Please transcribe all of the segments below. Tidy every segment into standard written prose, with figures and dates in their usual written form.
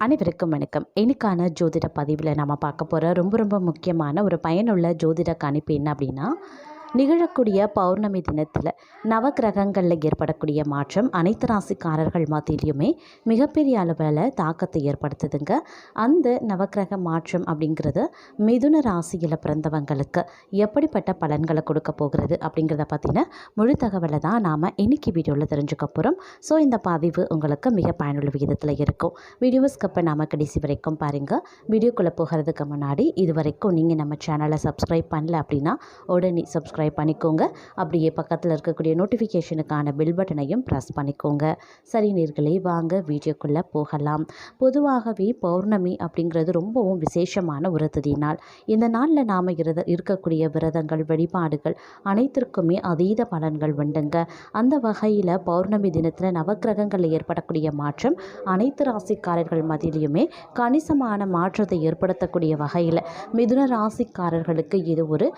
அனைவருக்கும் வணக்கம். இன்னைக்கான ஜோதிட பதிவில் நம்ம பார்க்க போகிற ரொம்ப முக்கியமான ஒரு பயனுள்ள ஜோதிட கணிப்பு என்ன அப்படின்னா, நிகழக்கூடிய பௌர்ணமி தினத்தில் நவக்கிரகங்களில் ஏற்படக்கூடிய மாற்றம் அனைத்து ராசிக்காரர்கள் மத்தியிலையுமே மிகப்பெரிய அளவில் தாக்கத்தை ஏற்படுத்துதுங்க. அந்த நவக்கிரக மாற்றம் அப்படிங்கிறது மிதுன ராசியில் பிறந்தவங்களுக்கு எப்படிப்பட்ட பலன்களை கொடுக்க போகிறது அப்படிங்கிறத பற்றின முழு தகவலை தான் நாம் இன்னைக்கு வீடியோவில் தெரிஞ்சுக்க போகிறோம். ஸோ இந்த பதிவு உங்களுக்கு மிக பயனுள்ள விகிதத்தில் இருக்கும். வீடியோவை ஸ்கிப் பண்ணாமல் கடைசி வரைக்கும் பாருங்கள். வீடியோக்குள்ளே போகிறதுக்கு முன்னாடி இது வரைக்கும் நீங்கள் நம்ம சேனலை சப்ஸ்கிரைப் பண்ணல அப்படின்னா உடனே சப்ஸ்கிரைப் பண்ணிக்கோங்க. அப்படியே பக்கத்தில் இருக்கக்கூடிய நோட்டிஃபிகேஷனுக்கான பெல் பட்டனையும் ப்ரெஸ் பண்ணிக்கோங்க. சரி நேர்களே, வாங்க வீடியோக்குள்ளே போகலாம். பொதுவாகவே பௌர்ணமி அப்படிங்கிறது ரொம்பவும் விசேஷமான ஒரு திதி நாள். இந்த நாளில் நாம் இருக்கக்கூடிய விரதங்கள் வழிபாடுகள் அனைத்திற்குமே அதீத பலன்கள் உண்டுங்க. அந்த வகையில் பௌர்ணமி தினத்தில் நவக்கிரகங்களில் ஏற்படக்கூடிய மாற்றம் அனைத்து ராசிக்காரர்கள் மத்தியிலுமே கணிசமான மாற்றத்தை ஏற்படுத்தக்கூடிய வகையில் மிதுன ராசிக்காரர்களுக்கு இது ஒரு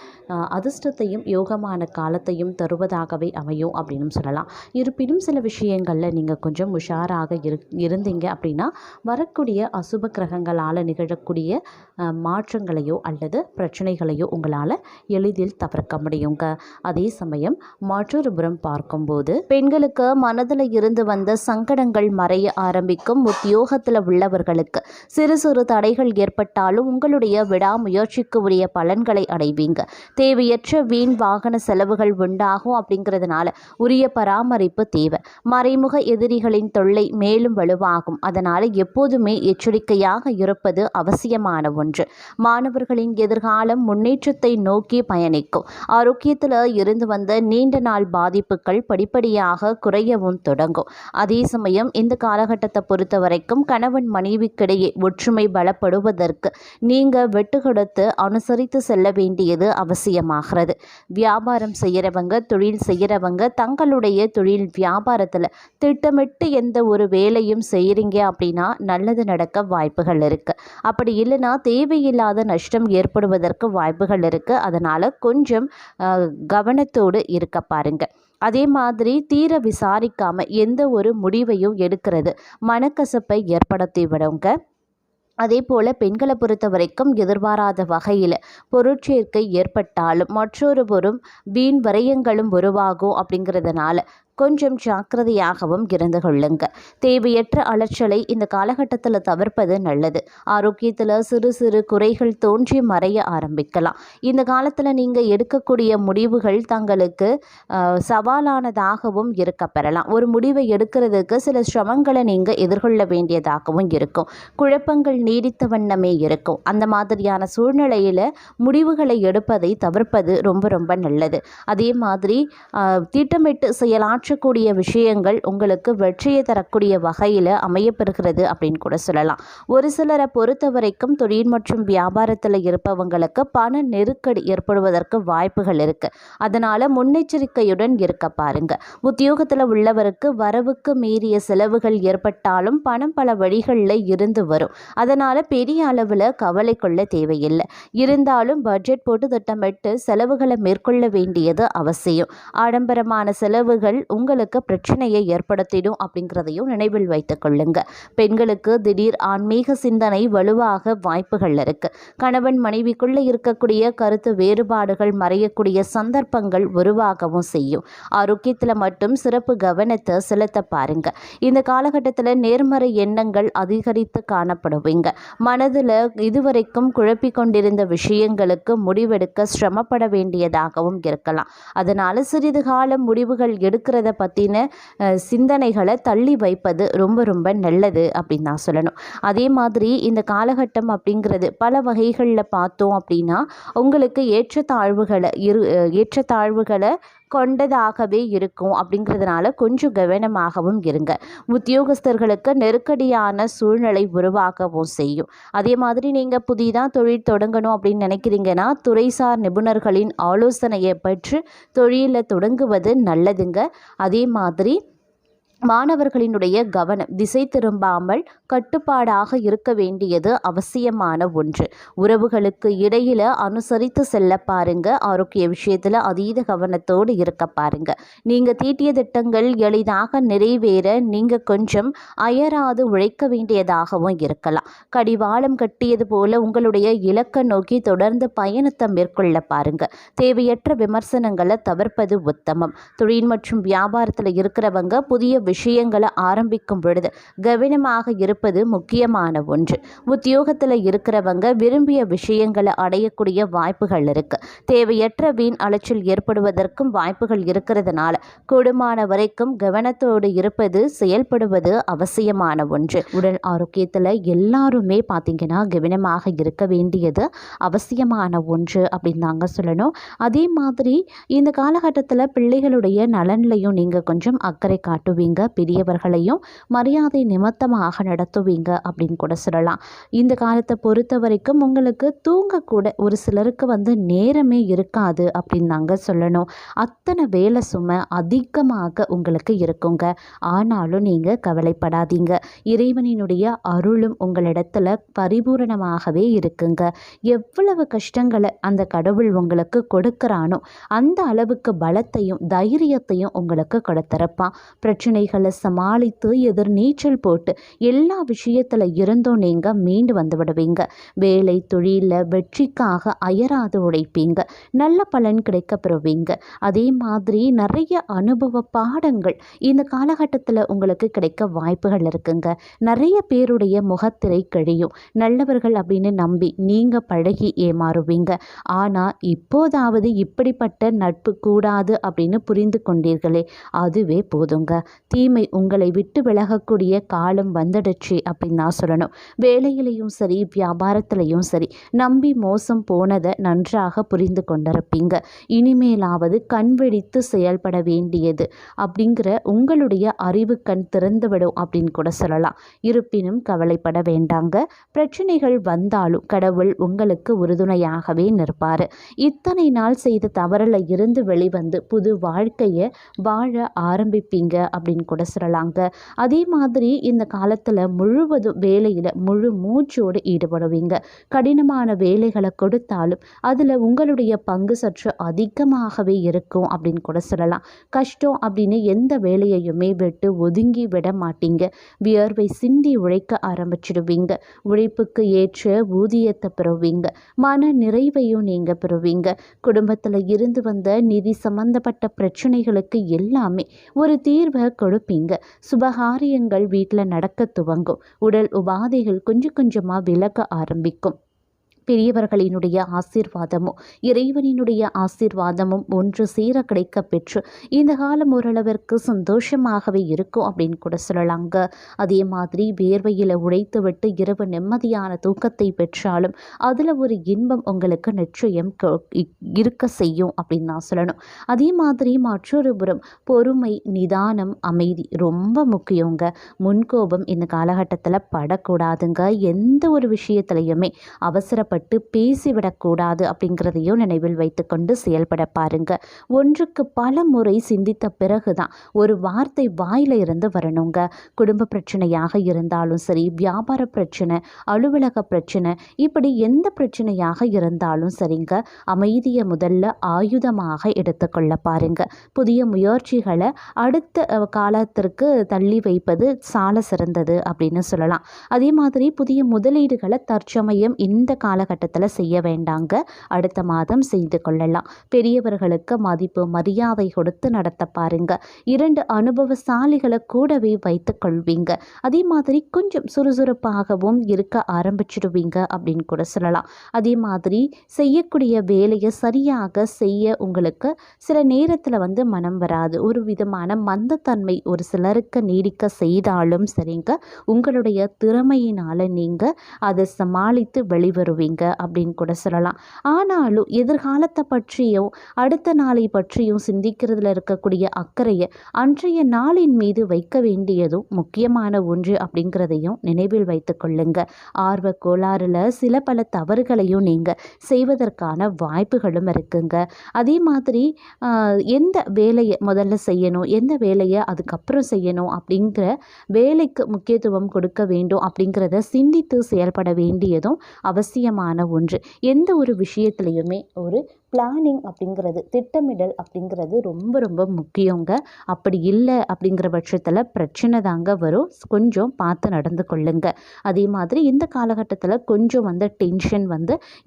அதிர்ஷ்டத்தையும் யோகமான காலத்தையும் தருவதாகவே அமையும் அப்படின்னு சொல்லலாம். இருப்பினும் சில விஷயங்களில் நீங்கள் கொஞ்சம் உஷாராக இருந்தீங்க அப்படின்னா வரக்கூடிய அசுப கிரகங்களால் நிகழக்கூடிய மாற்றங்களையோ அல்லது பிரச்சனைகளையோ உங்களால் எளிதில் தவிர்க்க முடியுங்க. அதே சமயம் மற்றொரு புறம் பார்க்கும்போது பெண்களுக்கு மனதில் இருந்து வந்த சங்கடங்கள் மறைய ஆரம்பிக்கும். உத்தியோகத்தில் உள்ளவர்களுக்கு சிறு சிறு தடைகள் ஏற்பட்டாலும் உங்களுடைய விடாமுயற்சிக்கு உரிய பலன்களை அடைவீங்க. தேவையற்ற வீண் வாகன செலவுகள் உண்டாகும். அப்படிங்கிறதுனால உரிய பராமரிப்பு தேவை. மறைமுக எதிரிகளின் தொல்லை மேலும் வலுவாகும். அதனால் எப்போதுமே எச்சரிக்கையாக இருப்பது அவசியமான ஒன்று. மாணவர்களின் எதிர்காலம் முன்னேற்றத்தை நோக்கி பயணிக்கும். ஆரோக்கியத்தில் இருந்து வந்த நீண்ட நாள் பாதிப்புகள் படிப்படியாக குறையவும் தொடங்கும். அதே சமயம் இந்த காலகட்டத்தை பொறுத்த வரைக்கும் கணவன் மனைவிக்கிடையே ஒற்றுமை பலப்படுவதற்கு நீங்கள் வெட்டு கொடுத்து அனுசரித்து செல்ல வேண்டியது அவசியமாகிறது. வியாபாரம் செய்கிறவங்க, தொழில் செய்கிறவங்க தங்களுடைய தொழில் வியாபாரத்தில் திட்டமிட்டு எந்த ஒரு வேலையும் செய்கிறீங்க அப்படின்னா நல்லது நடக்க வாய்ப்புகள் இருக்குது. அப்படி இல்லைன்னா தேவையில்லாத நஷ்டம் ஏற்படுவதற்கு வாய்ப்புகள் இருக்குது. அதனால் கொஞ்சம் கவனத்தோடு இருக்க பாருங்க. அதே மாதிரி தீர விசாரிக்காமல் எந்த ஒரு முடிவையும் எடுக்கிறது மனக்கசப்பை ஏற்படுத்தி விடுங்க. அதே போல் பெண்களை பொறுத்த வரைக்கும் எதிர்பாராத வகையில் பொருட்சேர்க்கை ஏற்பட்டாலும் மற்றொரு புறம் வீண் விரயங்களும் உருவாகும். அப்படிங்கிறதுனால கொஞ்சம் ஜாக்கிரதையாகவும் இருந்து கொள்ளுங்க. தேவையற்ற அலைச்சலை இந்த காலகட்டத்தில் தவிர்ப்பது நல்லது. ஆரோக்கியத்தில் சிறு சிறு குறைகள் தோன்றி மறைய ஆரம்பிக்கலாம். இந்த காலத்தில் நீங்கள் எடுக்கக்கூடிய முடிவுகள் தங்களுக்கு சவாலானதாகவும் இருக்க பெறலாம். ஒரு முடிவை எடுக்கிறதுக்கு சில சிரமங்களை நீங்கள் எதிர்கொள்ள வேண்டியதாகவும் இருக்கும். குழப்பங்கள் நீடித்த வண்ணமே இருக்கும். அந்த மாதிரியான சூழ்நிலையில் முடிவுகளை எடுப்பதை தவிர்ப்பது ரொம்ப நல்லது. அதே மாதிரி திட்டமிட்டு செயலாற்ற கூடிய விஷயங்கள் உங்களுக்கு வெற்றியை தரக்கூடிய வகையில் அமையப்பெறுகிறது அப்படின்னு கூட சொல்லலாம். ஒரு சிலரை பொறுத்த வரைக்கும் தொழில் மற்றும் வியாபாரத்தில் இருப்பவங்களுக்கு பண நெருக்கடி ஏற்படுவதற்கு வாய்ப்புகள் இருக்கு. அதனால முன்னெச்சரிக்கையுடன் இருக்க பாருங்க. உத்தியோகத்தில் உள்ளவருக்கு வரவுக்கு மீறிய செலவுகள் ஏற்பட்டாலும் பணம் பல வழிகளில் இருந்து வரும். அதனால பெரிய அளவில் கவலை கொள்ள தேவையில்லை. இருந்தாலும் பட்ஜெட் போட்டு திட்டமிட்டு செலவுகளை மேற்கொள்ள வேண்டியது அவசியம். ஆடம்பரமான செலவுகள் உங்களுக்கு பிரச்சனையை ஏற்படுத்திடும் அப்படிங்கிறதையும் நினைவில் வைத்துக் கொள்ளுங்க. பெண்களுக்கு திடீர் ஆன்மீக சிந்தனை வலுவாக வாய்ப்புகள் இருக்கு. கணவன் மனைவிக்குள்ள இருக்கக்கூடிய கருத்து வேறுபாடுகள் மறையக்கூடிய சந்தர்ப்பங்கள் உருவாகவும் செய்யும். ஆரோக்கியத்தில் மட்டும் சிறப்பு கவனத்தை செலுத்த பாருங்க. இந்த காலகட்டத்தில் நேர்மறை எண்ணங்கள் அதிகரித்து காணப்படுவீங்க. மனதில் இதுவரைக்கும் குழப்பிக் கொண்டிருந்த விஷயங்களுக்கு முடிவெடுக்க சிரமப்பட வேண்டியதாகவும் இருக்கலாம். அதனால சிறிது காலம் முடிவுகள் எடுக்கிறத பற்றின சிந்தனைகளை தள்ளி வைப்பது ரொம்ப நல்லது அப்படின்னு நான் சொல்லணும். அதே மாதிரி இந்த காலகட்டம் அப்படிங்கிறது பல வகைகளில் பார்த்தோம் அப்படின்னா உங்களுக்கு ஏற்றத்தாழ்வுகளை கொண்டதாகவே இருக்கும். அப்படிங்கிறதுனால கொஞ்சம் கவனமாகவும் இருங்க. உத்தியோகஸ்தர்களுக்கு நெருக்கடியான சூழ்நிலை உருவாகவும் செய்யும். அதே மாதிரி நீங்கள் புதிதாக தொழில் தொடங்கணும் அப்படின்னு நினைக்கிறீங்கன்னா துறைசார் நிபுணர்களின் ஆலோசனையை பெற்று தொழிலை தொடங்குவது நல்லதுங்க. அதே மாதிரி மாணவர்களினுடைய கவனம் திசை திரும்பாமல் கட்டுப்பாடாக இருக்க வேண்டியது அவசியமான ஒன்று. உறவுகளுக்கு இடையில அனுசரித்து செல்ல பாருங்க. ஆரோக்கிய விஷயத்துல அதீத கவனத்தோடு இருக்க பாருங்க. நீங்க தீட்டிய திட்டங்கள் எளிதாக நிறைவேற நீங்க கொஞ்சம் அயராது உழைக்க வேண்டியதாகவும் இருக்கலாம். கடிவாளம் கட்டியது போல உங்களுடைய இலக்கை நோக்கி தொடர்ந்து பயணத்தை மேற்கொள்ள பாருங்க. தேவையற்ற விமர்சனங்களை தவிர்ப்பது உத்தமம். தொழில் மற்றும் வியாபாரத்தில் இருக்கிறவங்க புதிய விஷயங்களை ஆரம்பிக்கும் பொழுது கவனமாக இருப்பது முக்கியமான ஒன்று. உத்தியோகத்தில் இருக்கிறவங்க விரும்பிய விஷயங்களை அடையக்கூடிய வாய்ப்புகள் இருக்கு. தேவையற்ற வீண் அலைச்சல் ஏற்படுவதற்கும் வாய்ப்புகள் இருக்கிறதுனால கூடுமான வரைக்கும் கவனத்தோடு இருப்பது செயல்படுவது அவசியமான ஒன்று. உடல் ஆரோக்கியத்தில் எல்லாருமே பார்த்தீங்கன்னா கவனமாக இருக்க வேண்டியது அவசியமான ஒன்று அப்படின்னு தாங்க சொல்லணும். அதே மாதிரி இந்த காலகட்டத்தில் பிள்ளைகளுடைய நலன்லையும் நீங்கள் கொஞ்சம் அக்கறை காட்டுவீங்க. பெரியவர்களையும் மரியாதை நிமித்தமாக நடத்துவீங்க அப்படின்னு கூட சொல்லலாம். இந்த காலத்தை பொறுத்த வரைக்கும் உங்களுக்கு தூங்கக்கூட ஒரு சிலருக்கு நேரமே இருக்காது அப்படின்னு நாங்க சொல்லணும். அத்தனை வேலை சுமை அதிகமாக உங்களுக்கு இருக்குங்க. ஆனாலும் நீங்கள் கவலைப்படாதீங்க. இறைவனினுடைய அருளும் உங்களிடத்துல பரிபூரணமாகவே இருக்குங்க. எவ்வளவு கஷ்டங்களை அந்த கடவுள் உங்களுக்கு கொடுக்குறானோ அந்த அளவுக்கு பலத்தையும் தைரியத்தையும் உங்களுக்கு கொடுத்திருப்பான். பிரச்சனைகளை சமாளித்து எதிர் நீச்சல் போட்டு எல்லா விஷயத்துல இருந்தும் நீங்க மீண்டு வந்து விடுவீங்க. வேலை தொழில வெற்றிக்காக அயராது உழைப்பீங்க. நல்ல பலன் கிடைக்க பெறுவீங்க. அதே மாதிரி நிறைய அனுபவ பாடங்கள் இந்த காலகட்டத்தில் உங்களுக்கு கிடைக்க வாய்ப்புகள் இருக்குங்க. நிறைய பேருடைய முகத்திரை கழியும். நல்லவர்கள் அப்படின்னு நம்பி நீங்க பழகி ஏமாறுவீங்க. ஆனா இப்போதாவது இப்படிப்பட்ட நட்பு கூடாது அப்படின்னு புரிந்து கொண்டீர்களே, அதுவே போதுங்க. தீமை உங்களை விட்டு விலகக்கூடிய காலம் வந்துடுச்சு அப்படின்னு தான் சொல்லணும். வேலையிலையும் சரி வியாபாரத்திலையும் சரி நம்பி மோசம் போனதை நன்றாக புரிந்து கொண்டிருப்பீங்க. இனிமேலாவது கண் வெடித்து செயல்பட வேண்டியது அப்படிங்கிற உங்களுடைய அறிவு கண் திறந்துவிடும் அப்படின்னு கூட சொல்லலாம். இருப்பினும் கவலைப்பட வேண்டாங்க. பிரச்சனைகள் வந்தாலும் கடவுள் உங்களுக்கு உறுதுணையாகவே நிற்பார். இத்தனை நாள் செய்த தவறில் இருந்து வெளிவந்து புது வாழ்க்கையை வாழ ஆரம்பிப்பீங்க அப்படின்னு கூட சொல்லலாங்க. அதே மாதிரி இந்த காலத்தில் முழுவதும் வேலையில் முழு மூச்சோடு ஈடுபடுவீங்க. கடினமான வேலைகளை கொடுத்தாலும் அதில் உங்களுடைய பங்கு சற்று அதிகமாகவே இருக்கும் அப்படின்னு கூட சொல்லலாம். கஷ்டம் அப்படின்னு எந்த வேலையையுமே விட்டு ஒதுங்கி விட மாட்டீங்க. வியர்வை சிந்தி உழைக்க ஆரம்பிச்சிடுவீங்க. உழைப்புக்கு ஏற்ற ஊதியத்தை பெறுவீங்க. மன நிறைவையும் நீங்கள் பெறுவீங்க. குடும்பத்தில் இருந்து வந்த நிதி சம்பந்தப்பட்ட பிரச்சனைகளுக்கு எல்லாமே ஒரு தீர்வை கொடுப்பீங்க. சுபகாரியங்கள் வீட்டில் நடக்க துவங்கும். உடல் உபாதைகள் கொஞ்சம் கொஞ்சமாக விலக ஆரம்பிக்கும். பெரியவர்களினுடைய ஆசீர்வாதமும் இறைவனினுடைய ஆசீர்வாதமும் ஒன்று சேர கிடைக்க பெற்று இந்த காலம் ஓரளவிற்கு சந்தோஷமாகவே இருக்கும் அப்படின்னு கூட சொல்லலாங்க. அதே மாதிரி வேர்வையில் உழைத்து விட்டு இரவு நிம்மதியான தூக்கத்தை பெற்றாலும் அதில் ஒரு இன்பம் உங்களுக்கு நிச்சயம் இருக்க செய்யும் அப்படின்னு நான் சொல்லணும். அதே மாதிரி மற்றொரு புறம் பொறுமை, நிதானம், அமைதி ரொம்ப முக்கியங்க. முன்கோபம் இந்த காலகட்டத்தில் படக்கூடாதுங்க. எந்த ஒரு விஷயத்திலையுமே அவசரப்பட்டு பேசிவிடக்கூடாது அப்படிங்கிறதையும் நினைவில் வைத்துக்கொண்டு செயல்பட பாருங்க. ஒன்றுக்கு பல முறை சிந்தித்த பிறகுதான் ஒரு வார்த்தை வாயில இருந்து வரணுங்க. குடும்ப பிரச்சனையாக இருந்தாலும் சரி, வியாபார பிரச்சனை, அலுவலக பிரச்சனை, இப்படி எந்த பிரச்சனையாக இருந்தாலும் சரிங்க, அமைதியை முதல்ல ஆயுதமாக எடுத்துக்கொள்ள பாருங்க. புதிய முயற்சிகளை அடுத்த காலத்திற்கு தள்ளி வைப்பது சால சிறந்தது அப்படின்னு சொல்லலாம். அதே மாதிரி புதிய முதலீடுகளை தற்சமயம் இந்த காலகட்டத்தில் செய்ய வேண்டாங்க. அடுத்த மாதம் செய்து கொள்ளலாம். பெரியவர்களுக்கு மதிப்பு மரியாதை கொடுத்து நடத்த பாருங்க. 2 அனுபவசாலிகளை கூடவே வைத்துக் கொள்வீங்க. அதே மாதிரி கொஞ்சம் சுறுசுறுப்பாகவும் இருக்க ஆரம்பிச்சிடுவீங்க அப்படின்னு கூட சொல்லலாம். அதே மாதிரி செய்யக்கூடிய வேலையை சரியாக செய்ய உங்களுக்கு சில நேரத்தில் மனம் வராது. ஒரு விதமான மந்தத்தன்மை ஒரு சிலருக்கு நீடிக்க செய்தாலும் சரிங்க, உங்களுடைய திறமையினால நீங்க அதை சமாளித்து வெளிவருவீங்க. செய்யுங்க அப்படின்னு கூட சொல்லலாம். ஆனாலும் எதிர்காலத்தை பற்றியும் அடுத்த நாளை பற்றியும் சிந்திக்கிறதுல இருக்கக்கூடிய அக்கறையை அன்றைய நாளின் மீது வைக்க வேண்டியதும் முக்கியமான ஒன்று அப்படிங்கிறதையும் நினைவில் வைத்து கொள்ளுங்க. ஆர்வ கோளாறுல சில பல தவறுகளையும் நீங்கள் செய்வதற்கான வாய்ப்புகளும் இருக்குங்க. அதே மாதிரி எந்த வேலையை முதல்ல செய்யணும், எந்த வேலையை அதுக்கப்புறம் செய்யணும் அப்படிங்கிற வேலைக்கு முக்கியத்துவம் கொடுக்க வேண்டும் அப்படிங்கிறத சிந்தித்து செயல்பட வேண்டியதும் அவசியமான ஒன்று. எந்த ஒரு விஷயத்துலையுமே ஒரு பிளானிங் அப்படிங்கிறது, திட்டமிடல் அப்படிங்கிறது ரொம்ப ரொம்ப முக்கியங்க. அப்படி இல்லை அப்படிங்கிற பட்சத்தில் பிரச்சனை தாங்க வரும். கொஞ்சம் பார்த்து நடந்து கொள்ளுங்க. அதே மாதிரி இந்த காலகட்டத்தில் கொஞ்சம் டென்ஷன்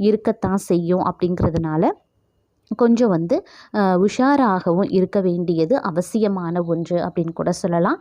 இருக்கத்தான் செய்யும். அப்படிங்கிறதுனால கொஞ்சம் உஷாராகவும் இருக்க வேண்டியது அவசியமான ஒன்று அப்படின்னு கூட சொல்லலாம்.